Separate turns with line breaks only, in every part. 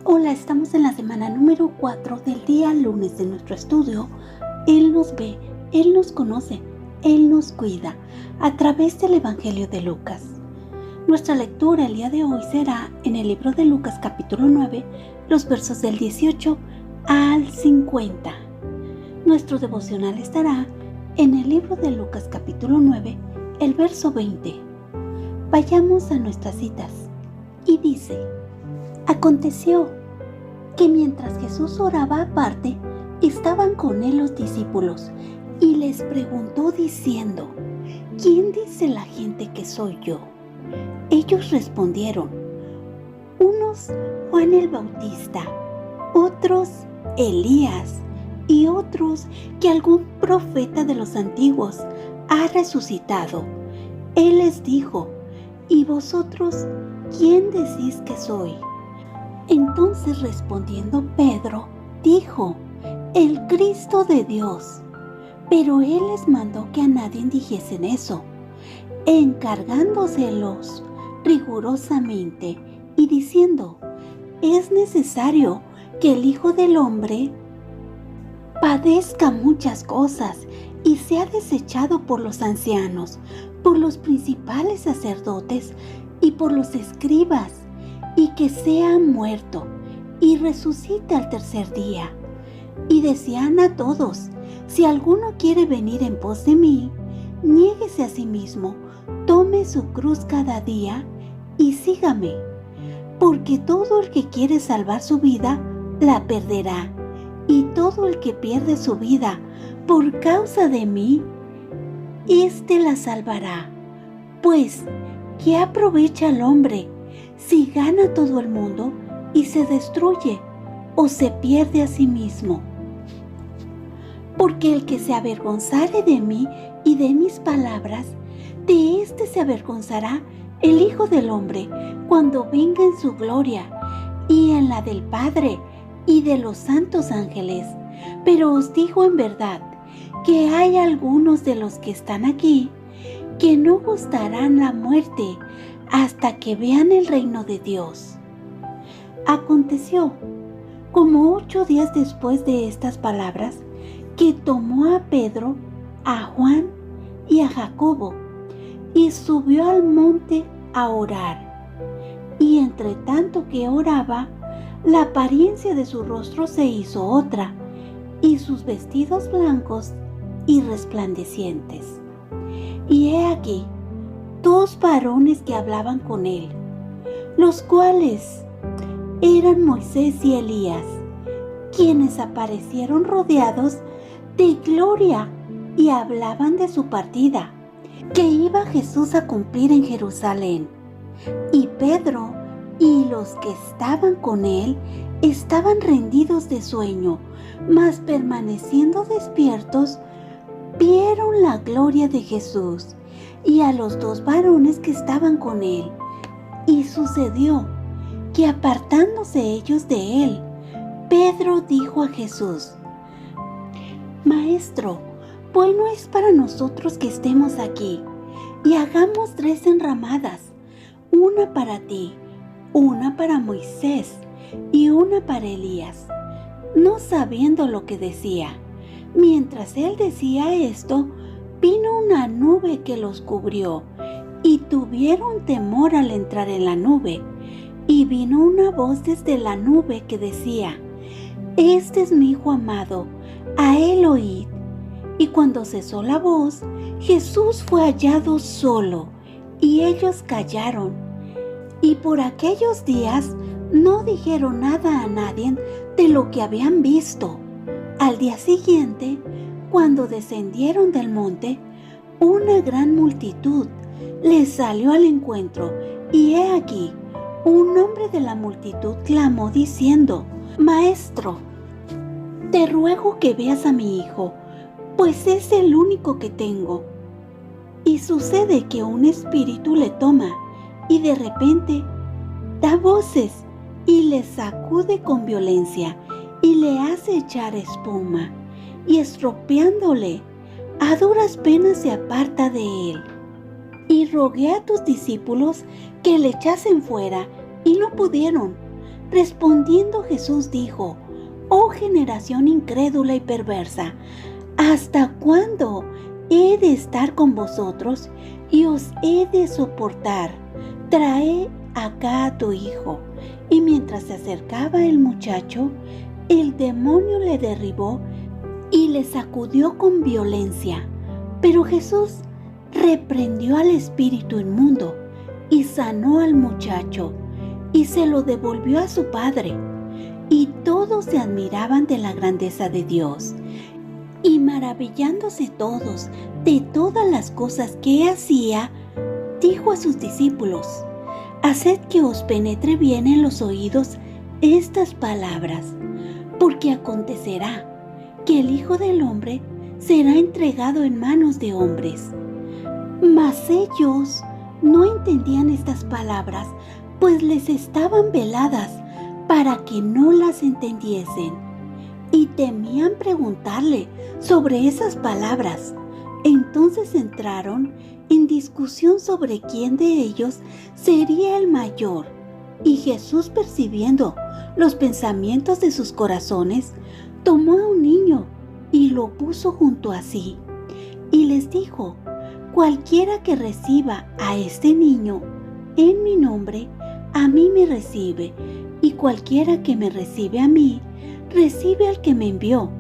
Hola, estamos en la semana número 4 del día lunes de nuestro estudio. Él nos ve, Él nos conoce, Él nos cuida a través del Evangelio de Lucas. Nuestra lectura el día de hoy será en el libro de Lucas capítulo 9, los versos del 18 al 50. Nuestro devocional estará en el libro de Lucas capítulo 9, el verso 20. Vayamos a nuestras citas. Y dice: aconteció que mientras Jesús oraba aparte, estaban con él los discípulos, y les preguntó diciendo: ¿quién dice la gente que soy yo? Ellos respondieron: unos Juan el Bautista, otros Elías, y otros que algún profeta de los antiguos ha resucitado. Él les dijo: ¿y vosotros quién decís que soy? Entonces respondiendo Pedro, dijo: el Cristo de Dios. Pero él les mandó que a nadie dijesen eso, encargándoselos rigurosamente y diciendo: es necesario que el Hijo del Hombre padezca muchas cosas y sea desechado por los ancianos, por los principales sacerdotes y por los escribas, y que sea muerto y resucite al tercer día. Y decían a todos: si alguno quiere venir en pos de mí, niéguese a sí mismo, tome su cruz cada día y sígame. Porque todo el que quiere salvar su vida, la perderá, y todo el que pierde su vida por causa de mí, éste la salvará. Pues, ¿qué aprovecha al hombre si gana todo el mundo y se destruye o se pierde a sí mismo? Porque el que se avergonzare de mí y de mis palabras, de éste se avergonzará el Hijo del Hombre cuando venga en su gloria y en la del Padre y de los santos ángeles. Pero os digo en verdad que hay algunos de los que están aquí que no gustarán la muerte hasta que vean el reino de Dios. Aconteció, como 8 días después de estas palabras, que tomó a Pedro, a Juan y a Jacobo, y subió al monte a orar. Y entre tanto que oraba, la apariencia de su rostro se hizo otra, y sus vestidos blancos y resplandecientes. Y he aquí 2 varones que hablaban con él, los cuales eran Moisés y Elías, quienes aparecieron rodeados de gloria y hablaban de su partida, que iba Jesús a cumplir en Jerusalén. Y Pedro y los que estaban con él estaban rendidos de sueño, mas permaneciendo despiertos, vieron la gloria de Jesús y a los 2 varones que estaban con él. Y sucedió que apartándose ellos de él, Pedro dijo a Jesús: Maestro, bueno es para nosotros que estemos aquí, y hagamos 3 enramadas, una para ti, una para Moisés y una para Elías, no sabiendo lo que decía. Mientras él decía esto, vino una nube que los cubrió, y tuvieron temor al entrar en la nube. Y vino una voz desde la nube que decía: este es mi Hijo amado, a él oíd. Y cuando cesó la voz, Jesús fue hallado solo, y ellos callaron. Y por aquellos días no dijeron nada a nadie de lo que habían visto. Al día siguiente, cuando descendieron del monte, una gran multitud les salió al encuentro, y he aquí, un hombre de la multitud clamó diciendo: Maestro, te ruego que veas a mi hijo, pues es el único que tengo. Y sucede que un espíritu le toma, y de repente da voces y le sacude con violencia, y le hace echar espuma, y estropeándole, a duras penas se aparta de él. Y rogué a tus discípulos que le echasen fuera, y no pudieron. Respondiendo Jesús dijo: «Oh generación incrédula y perversa, ¿hasta cuándo he de estar con vosotros y os he de soportar? Trae acá a tu hijo». Y mientras se acercaba el muchacho, el demonio le derribó y le sacudió con violencia. Pero Jesús reprendió al espíritu inmundo y sanó al muchacho y se lo devolvió a su padre. Y todos se admiraban de la grandeza de Dios, y maravillándose todos de todas las cosas que hacía, dijo a sus discípulos: «Haced que os penetre bien en los oídos estas palabras, porque acontecerá que el Hijo del Hombre será entregado en manos de hombres». Mas ellos no entendían estas palabras, pues les estaban veladas para que no las entendiesen, y temían preguntarle sobre esas palabras. Entonces entraron en discusión sobre quién de ellos sería el mayor. Y Jesús, percibiendo los pensamientos de sus corazones, tomó a un niño y lo puso junto a sí, y les dijo: «Cualquiera que reciba a este niño en mi nombre, a mí me recibe, y cualquiera que me recibe a mí, recibe al que me envió.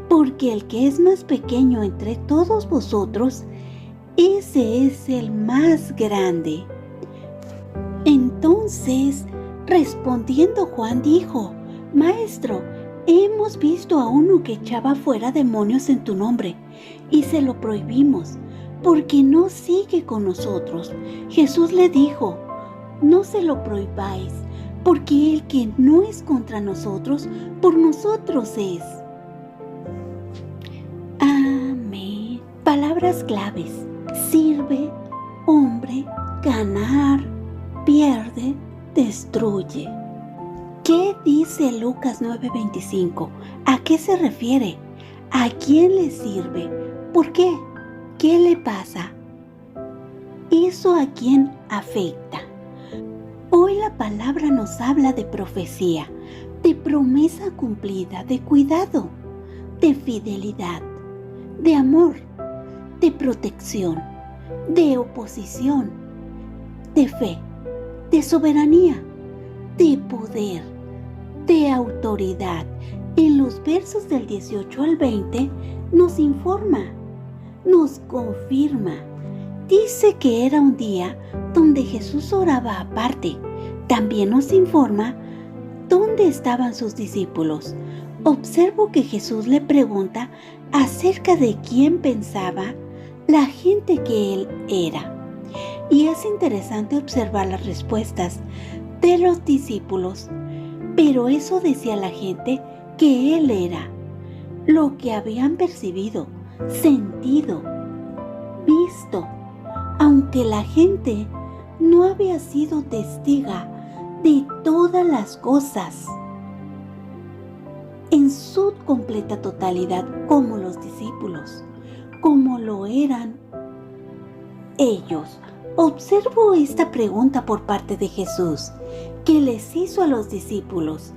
Porque el que es más pequeño entre todos vosotros, ese es el más grande». Entonces, respondiendo Juan, dijo: «Maestro, hemos visto a uno que echaba fuera demonios en tu nombre, y se lo prohibimos, porque no sigue con nosotros». Jesús le dijo: «No se lo prohibáis, porque el que no es contra nosotros, por nosotros es». Amén. Palabras claves: sirve, hombre, ganar, pierde, destruye. ¿Qué dice Lucas 9:25? ¿A qué se refiere? ¿A quién le sirve? ¿Por qué? ¿Qué le pasa? ¿Eso a quién afecta? Hoy la palabra nos habla de profecía, de promesa cumplida, de cuidado, de fidelidad, de amor, de protección, de oposición, de fe, de soberanía, de poder, de autoridad. En los versos del 18 al 20 nos informa, nos confirma. Dice que era un día donde Jesús oraba aparte. También nos informa dónde estaban sus discípulos. Observo que Jesús le pregunta acerca de quién pensaba la gente que él era. Y es interesante observar las respuestas de los discípulos. Pero eso decía la gente que él era, lo que habían percibido, sentido, visto, aunque la gente no había sido testiga de todas las cosas en su completa totalidad, como los discípulos, como lo eran ellos. Observo esta pregunta por parte de Jesús, que les hizo a los discípulos: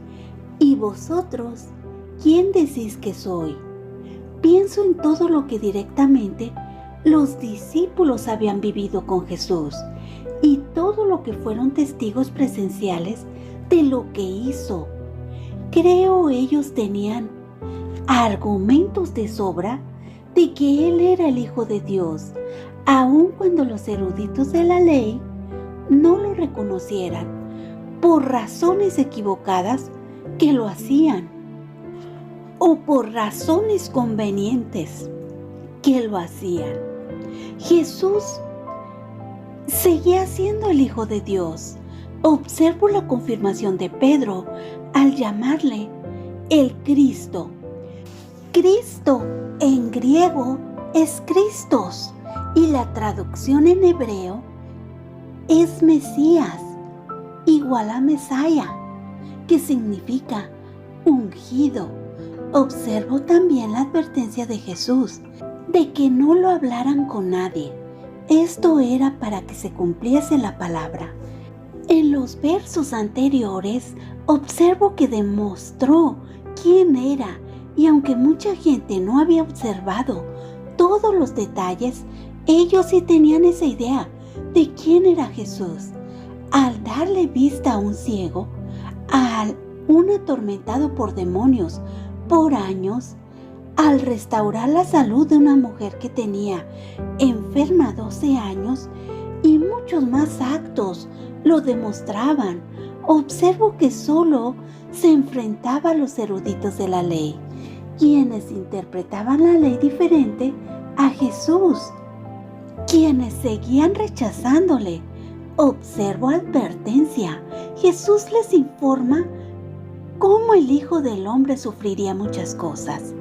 ¿y vosotros quién decís que soy? Pienso en todo lo que directamente los discípulos habían vivido con Jesús y todo lo que fueron testigos presenciales de lo que hizo. Creo ellos tenían argumentos de sobra de que Él era el Hijo de Dios, aun cuando los eruditos de la ley no lo reconocieran por razones equivocadas que lo hacían, o por razones convenientes que lo hacían. Jesús seguía siendo el Hijo de Dios. Observo la confirmación de Pedro al llamarle el Cristo. Cristo en griego es Christos y la traducción en hebreo es Mesías, igual a Mesaya, que significa ungido. Observo también la advertencia de Jesús de que no lo hablaran con nadie. Esto era para que se cumpliese la palabra. En los versos anteriores observo que demostró quién era, y aunque mucha gente no había observado todos los detalles, ellos sí tenían esa idea de quién era Jesús. Al darle vista a un ciego, a un atormentado por demonios por años, al restaurar la salud de una mujer que tenía enferma 12 años, y muchos más actos lo demostraban, observo que solo se enfrentaba a los eruditos de la ley, quienes interpretaban la ley diferente a Jesús, quienes seguían rechazándole. Observo advertencia. Jesús les informa cómo el Hijo del Hombre sufriría muchas cosas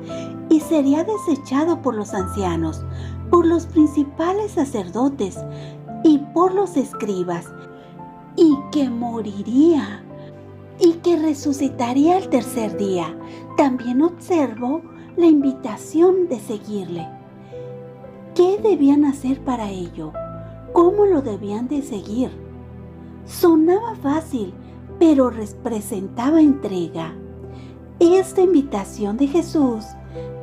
y sería desechado por los ancianos, por los principales sacerdotes y por los escribas, y que moriría y que resucitaría al tercer día. También observo la invitación de seguirle. ¿Qué debían hacer para ello? ¿Cómo lo debían de seguir? Sonaba fácil, pero representaba entrega. Esta invitación de Jesús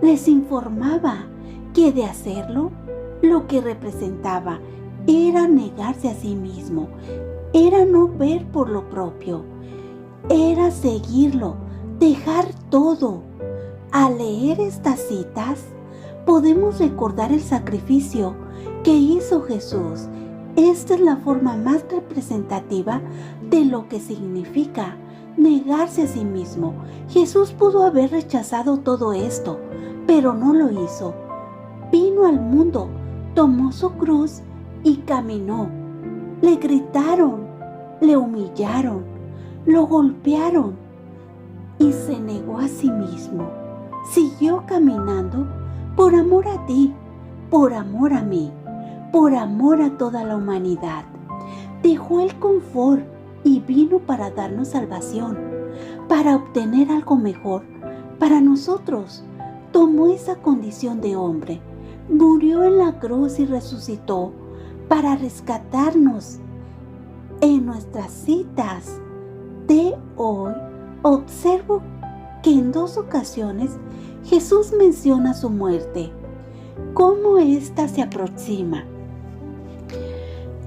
les informaba que de hacerlo, lo que representaba era negarse a sí mismo, era no ver por lo propio, era seguirlo, dejar todo. Al leer estas citas, podemos recordar el sacrificio que hizo Jesús. Esta es la forma más representativa de lo que significa negarse a sí mismo. Jesús pudo haber rechazado todo esto, pero no lo hizo. Vino al mundo, tomó su cruz y caminó. Le gritaron, le humillaron, lo golpearon y se negó a sí mismo. Siguió caminando por amor a ti, por amor a mí, por amor a toda la humanidad. Dejó el confort y vino para darnos salvación, para obtener algo mejor para nosotros. Tomó esa condición de hombre, murió en la cruz y resucitó para rescatarnos. En nuestras citas de hoy observo que en 2 ocasiones Jesús menciona su muerte, cómo ésta se aproxima.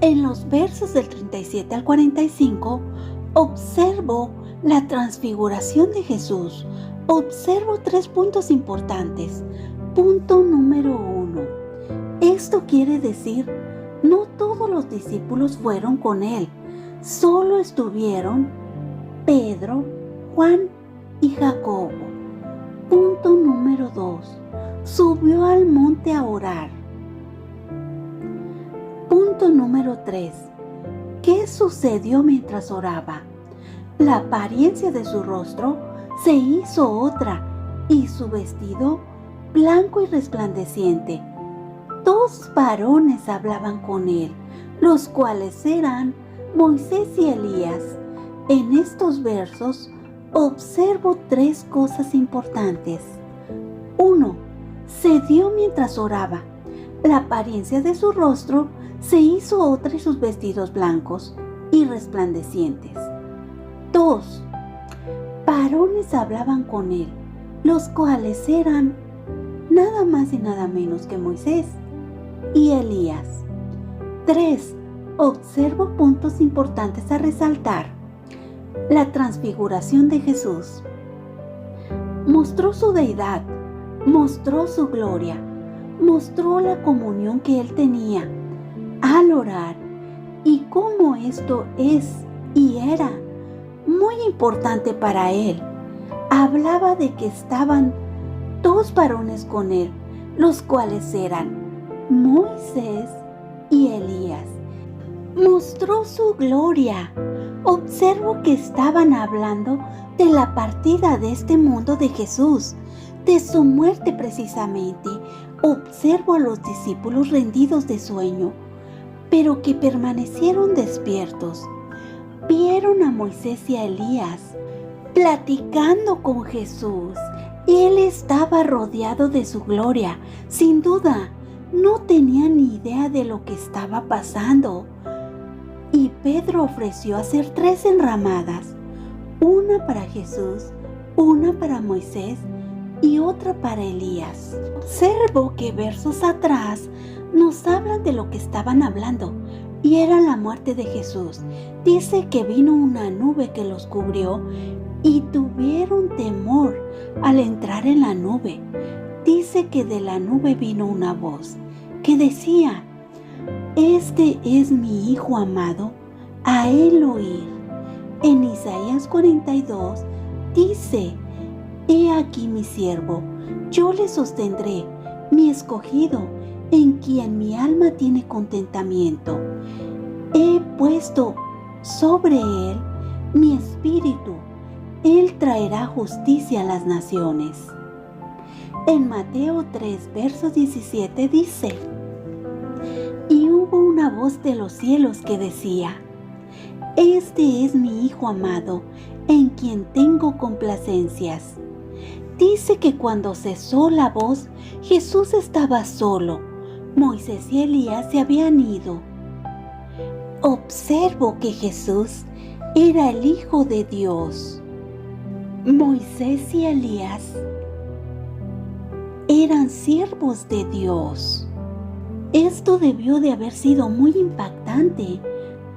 En los versos del 37 al 45 observo la transfiguración de Jesús. Observo 3 puntos importantes. Punto número 1. Esto quiere decir, no todos los discípulos fueron con él, solo estuvieron Pedro, Juan y Jacobo. Punto número 2. Subió al monte a orar. Punto número 3. ¿Qué sucedió mientras oraba? La apariencia de su rostro se hizo otra y su vestido blanco y resplandeciente. 2 varones hablaban con él, los cuales eran Moisés y Elías. En estos versos observo 3 cosas importantes. 1. Se dio mientras oraba. La apariencia de su rostro se hizo otra y sus vestidos blancos y resplandecientes. 2. Varones hablaban con él, los cuales eran nada más y nada menos que Moisés y Elías. 3. Observo puntos importantes a resaltar. La transfiguración de Jesús. Mostró su deidad, mostró su gloria, mostró la comunión que él tenía al orar y cómo esto es y era muy importante para él. Hablaba de que estaban 2 varones con él, los cuales eran Moisés y Elías. Mostró su gloria. Observo que estaban hablando de la partida de este mundo de Jesús, de su muerte precisamente. Observo a los discípulos rendidos de sueño, pero que permanecieron despiertos. Vieron a Moisés y a Elías platicando con Jesús. Él estaba rodeado de su gloria. Sin duda, no tenía ni idea de lo que estaba pasando. Y Pedro ofreció hacer 3 enramadas, una para Jesús, una para Moisés y otra para Elías. Observo que versos atrás nos hablan de lo que estaban hablando, y era la muerte de Jesús. Dice que vino una nube que los cubrió y tuvieron temor al entrar en la nube. Dice que de la nube vino una voz que decía: este es mi Hijo amado, a él oír. En Isaías 42 dice: he aquí mi siervo, yo le sostendré, mi escogido, en quien mi alma tiene contentamiento. He puesto sobre él mi espíritu, él traerá justicia a las naciones. En Mateo 3, verso 17 dice: y hubo una voz de los cielos que decía: este es mi Hijo amado, en quien tengo complacencias. Dice que cuando cesó la voz, Jesús estaba solo. Moisés y Elías se habían ido. Observo que Jesús era el Hijo de Dios. Moisés y Elías eran siervos de Dios. Esto debió de haber sido muy impactante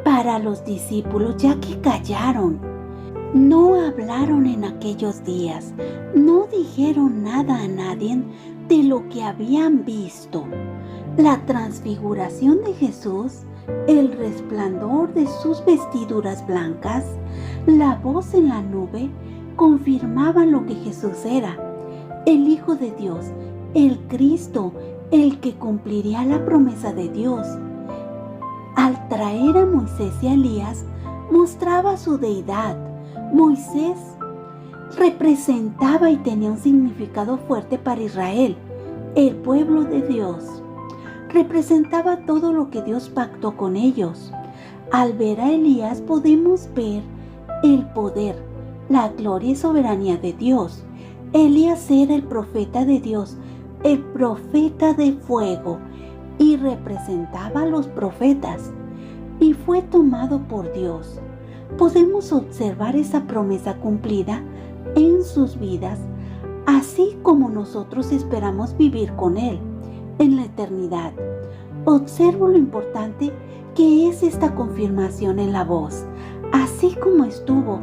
para los discípulos, ya que callaron. No hablaron en aquellos días, no dijeron nada a nadie de lo que habían visto. La transfiguración de Jesús, el resplandor de sus vestiduras blancas, la voz en la nube, confirmaban lo que Jesús era: el Hijo de Dios, el Cristo, el que cumpliría la promesa de Dios. Al traer a Moisés y a Elías, mostraba su deidad. Moisés representaba y tenía un significado fuerte para Israel, el pueblo de Dios. Representaba todo lo que Dios pactó con ellos. Al ver a Elías podemos ver el poder, la gloria y soberanía de Dios. Elías era el profeta de Dios, el profeta de fuego, y representaba a los profetas, y fue tomado por Dios. Podemos observar esa promesa cumplida en sus vidas, así como nosotros esperamos vivir con Él en la eternidad. Observo lo importante que es esta confirmación en la voz, así como estuvo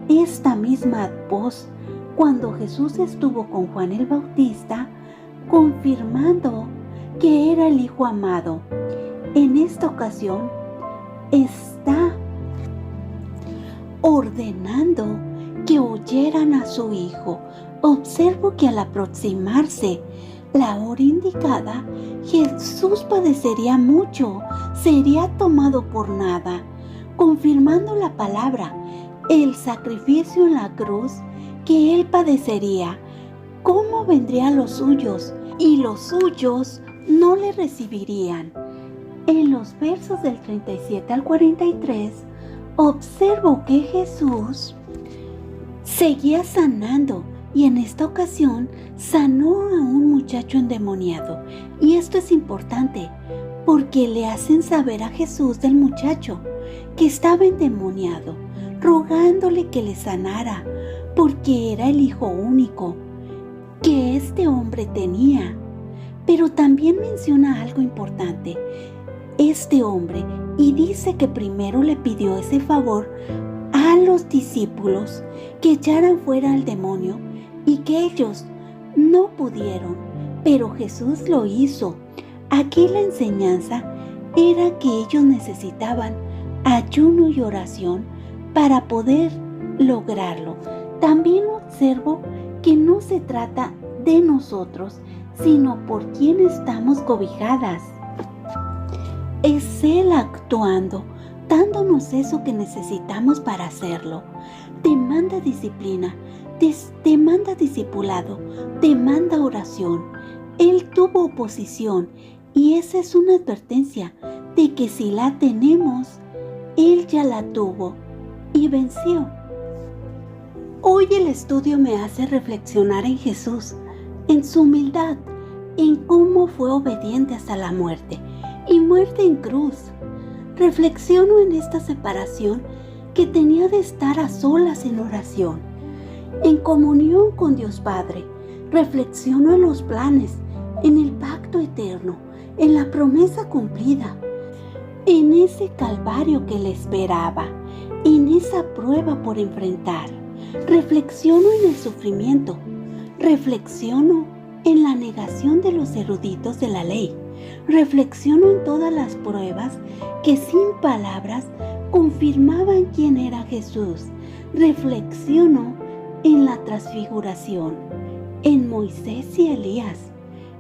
esta misma voz cuando Jesús estuvo con Juan el Bautista, confirmando que era el Hijo amado. En esta ocasión está ordenando que oyeran a su Hijo. Observo que al aproximarse la hora indicada, Jesús padecería mucho, sería tomado por nada, confirmando la palabra, el sacrificio en la cruz que Él padecería. ¿Cómo vendrían los suyos? Y los suyos no le recibirían. En los versos del 37 al 43, observo que Jesús seguía sanando, y en esta ocasión sanó a un muchacho endemoniado. Y esto es importante porque le hacen saber a Jesús del muchacho que estaba endemoniado, rogándole que le sanara, porque era el hijo único que este hombre tenía. Pero también menciona algo importante este hombre, y dice que primero le pidió ese favor a los discípulos que echaran fuera al demonio, y que ellos no pudieron, pero Jesús lo hizo. Aquí la enseñanza era que ellos necesitaban ayuno y oración para poder lograrlo. También observo que no se trata de nosotros, sino por quien estamos cobijadas. Es Él actuando, dándonos eso que necesitamos para hacerlo. Demanda disciplina, demanda discipulado, demanda oración. Él tuvo oposición, y esa es una advertencia de que si la tenemos, Él ya la tuvo y venció. Hoy el estudio me hace reflexionar en Jesús, en su humildad, en cómo fue obediente hasta la muerte, y muerte en cruz. Reflexiono en esta separación que tenía de estar a solas en oración, en comunión con Dios Padre. Reflexiono en los planes, en el pacto eterno, en la promesa cumplida, en ese calvario que le esperaba, en esa prueba por enfrentar. Reflexiono en el sufrimiento, reflexiono en la negación de los eruditos de la ley, reflexiono en todas las pruebas que sin palabras confirmaban quién era Jesús. Reflexiono en la transfiguración, en Moisés y Elías,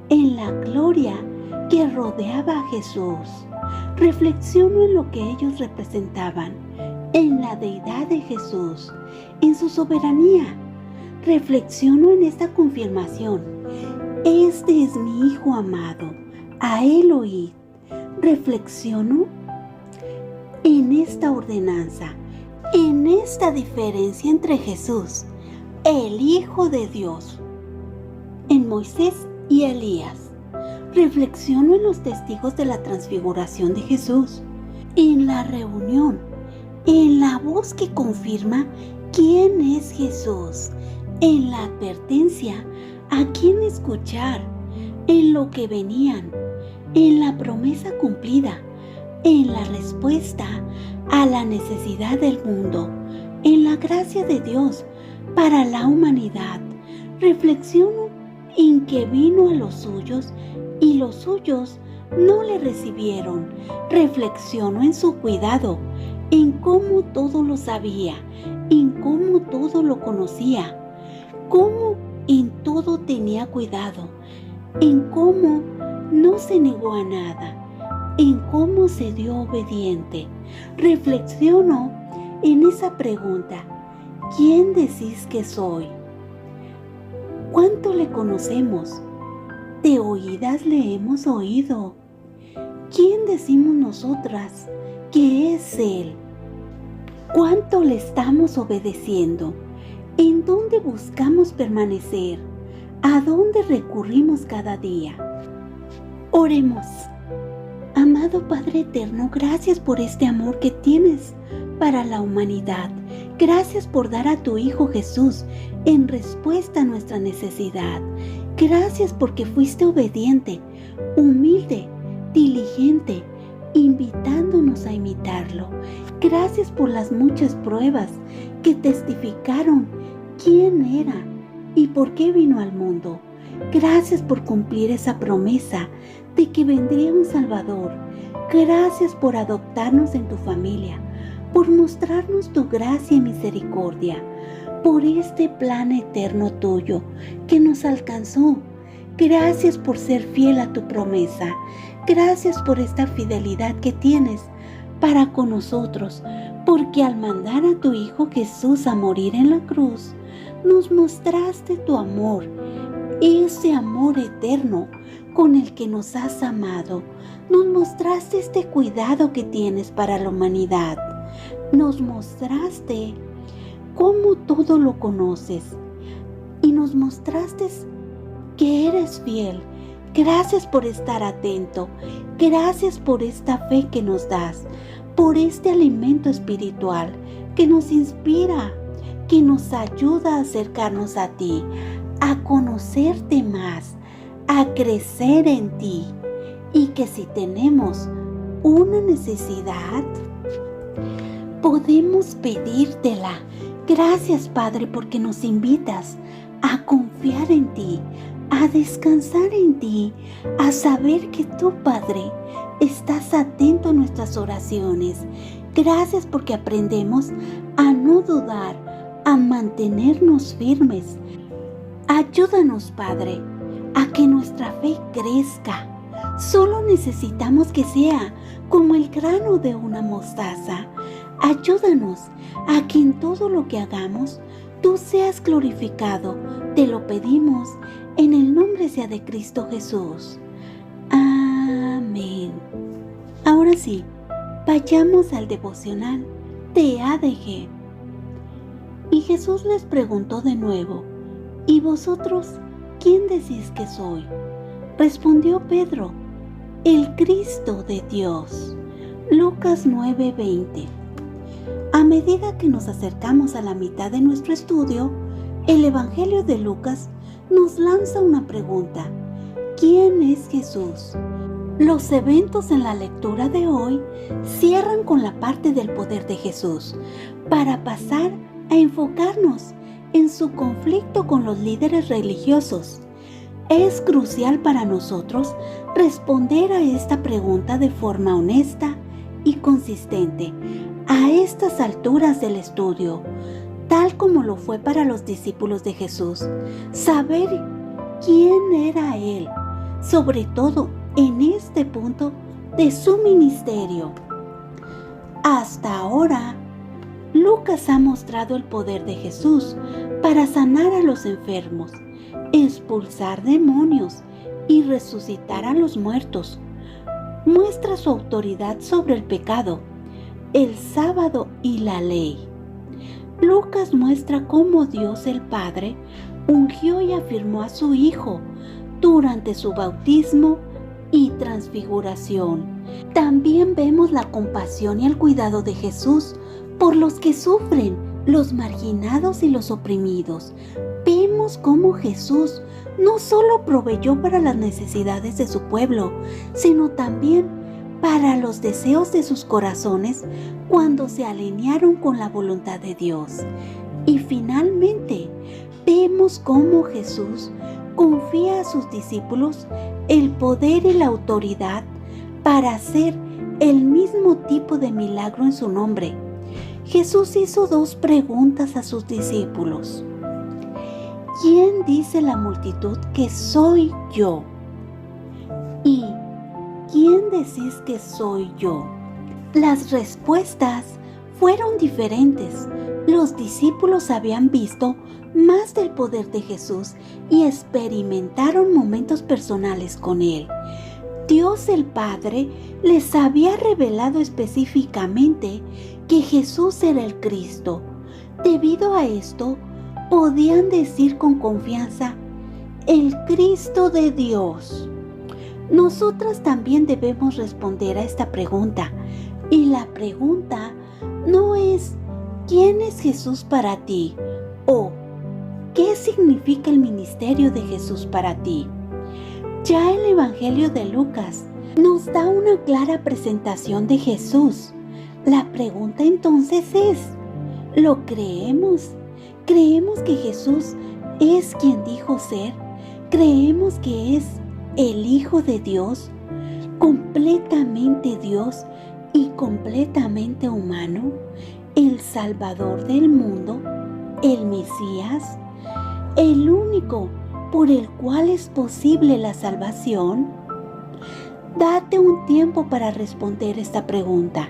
en la gloria que rodeaba a Jesús. Reflexiono en lo que ellos representaban, en la deidad de Jesús, en su soberanía. Reflexiono en esta confirmación: este es mi Hijo amado, a Él oíd. Reflexiono en esta ordenanza, en esta diferencia entre Jesús, el Hijo de Dios, en Moisés y Elías. Reflexiono en los testigos de la transfiguración de Jesús, en la reunión, en la voz que confirma quién es Jesús, en la advertencia a quién escuchar, en lo que venían, en la promesa cumplida, en la respuesta a la necesidad del mundo, en la gracia de Dios para la humanidad. Reflexiono en que vino a los suyos y los suyos no le recibieron. Reflexiono en su cuidado, en cómo todo lo sabía, en cómo todo lo conocía, cómo en todo tenía cuidado, en cómo no se negó a nada, en cómo se dio obediente. Reflexiono en esa pregunta: ¿quién decís que soy? ¿Cuánto le conocemos? De oídas le hemos oído. ¿Quién decimos nosotras que es Él? ¿Cuánto le estamos obedeciendo? ¿En dónde buscamos permanecer? ¿A dónde recurrimos cada día? Oremos. Amado Padre Eterno, gracias por este amor que tienes para la humanidad. Gracias por dar a tu Hijo Jesús en respuesta a nuestra necesidad. Gracias porque fuiste obediente, humilde, diligente, invitándonos a imitarlo. Gracias por las muchas pruebas que testificaron quién era y por qué vino al mundo. Gracias por cumplir esa promesa de que vendría un Salvador. Gracias por adoptarnos en tu familia, por mostrarnos tu gracia y misericordia, por este plan eterno tuyo que nos alcanzó. Gracias por ser fiel a tu promesa. Gracias por esta fidelidad que tienes para con nosotros, porque al mandar a tu Hijo Jesús a morir en la cruz, nos mostraste tu amor, ese amor eterno con el que nos has amado. Nos mostraste este cuidado que tienes para la humanidad. Nos mostraste cómo todo lo conoces y nos mostraste que eres fiel. Gracias por estar atento. Gracias por esta fe que nos das, por este alimento espiritual que nos inspira, que nos ayuda a acercarnos a ti, a conocerte más, a crecer en ti, y que si tenemos una necesidad, podemos pedírtela. Gracias, Padre, porque nos invitas a confiar en ti, a descansar en ti, a saber que tú, Padre, estás atento a nuestras oraciones. Gracias porque aprendemos a no dudar, a mantenernos firmes. Ayúdanos, Padre, a que nuestra fe crezca. Solo necesitamos que sea como el grano de una mostaza. Ayúdanos a que en todo lo que hagamos, tú seas glorificado. Te lo pedimos en el nombre sea de Cristo Jesús. Amén. Ahora sí, vayamos al devocional de ADG. Y Jesús les preguntó de nuevo: ¿y vosotros quién decís que soy? Respondió Pedro: el Cristo de Dios. Lucas 9:20. A medida que nos acercamos a la mitad de nuestro estudio, el Evangelio de Lucas nos lanza una pregunta: ¿quién es Jesús? Los eventos en la lectura de hoy cierran con la parte del poder de Jesús para pasar a enfocarnos en su conflicto con los líderes religiosos. Es crucial para nosotros responder a esta pregunta de forma honesta y consistente a estas alturas del estudio, tal como lo fue para los discípulos de Jesús. Saber quién era Él, sobre todo en este punto de su ministerio. Hasta ahora, Lucas ha mostrado el poder de Jesús para sanar a los enfermos, expulsar demonios y resucitar a los muertos. Muestra su autoridad sobre el pecado, el sábado y la ley. Lucas muestra cómo Dios el Padre ungió y afirmó a su Hijo durante su bautismo y transfiguración. También vemos la compasión y el cuidado de Jesús por los que sufren, los marginados y los oprimidos. Vemos cómo Jesús no solo proveyó para las necesidades de su pueblo, sino también para los deseos de sus corazones cuando se alinearon con la voluntad de Dios. Y finalmente, vemos cómo Jesús confía a sus discípulos el poder y la autoridad para hacer el mismo tipo de milagro en su nombre. Jesús hizo dos preguntas a sus discípulos. ¿Quién dice la multitud que soy yo? ¿Y quién decís que soy yo? Las respuestas fueron diferentes. Los discípulos habían visto más del poder de Jesús y experimentaron momentos personales con Él. Dios el Padre les había revelado específicamente que Jesús era el Cristo. Debido a esto, podían decir con confianza: el Cristo de Dios. Nosotras también debemos responder a esta pregunta. Y la pregunta no es ¿quién es Jesús para ti? O ¿qué significa el ministerio de Jesús para ti? Ya el Evangelio de Lucas nos da una clara presentación de Jesús. La pregunta entonces es: ¿lo creemos? ¿Creemos que Jesús es quien dijo ser? ¿Creemos que es el Hijo de Dios, completamente Dios y completamente humano, el Salvador del mundo, el Mesías, el único por el cual es posible la salvación? Date un tiempo para responder esta pregunta.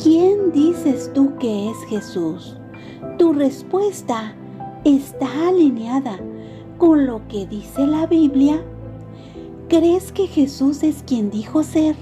¿Quién dices tú que es Jesús? ¿Tu respuesta está alineada con lo que dice la Biblia? ¿Crees que Jesús es quien dijo ser?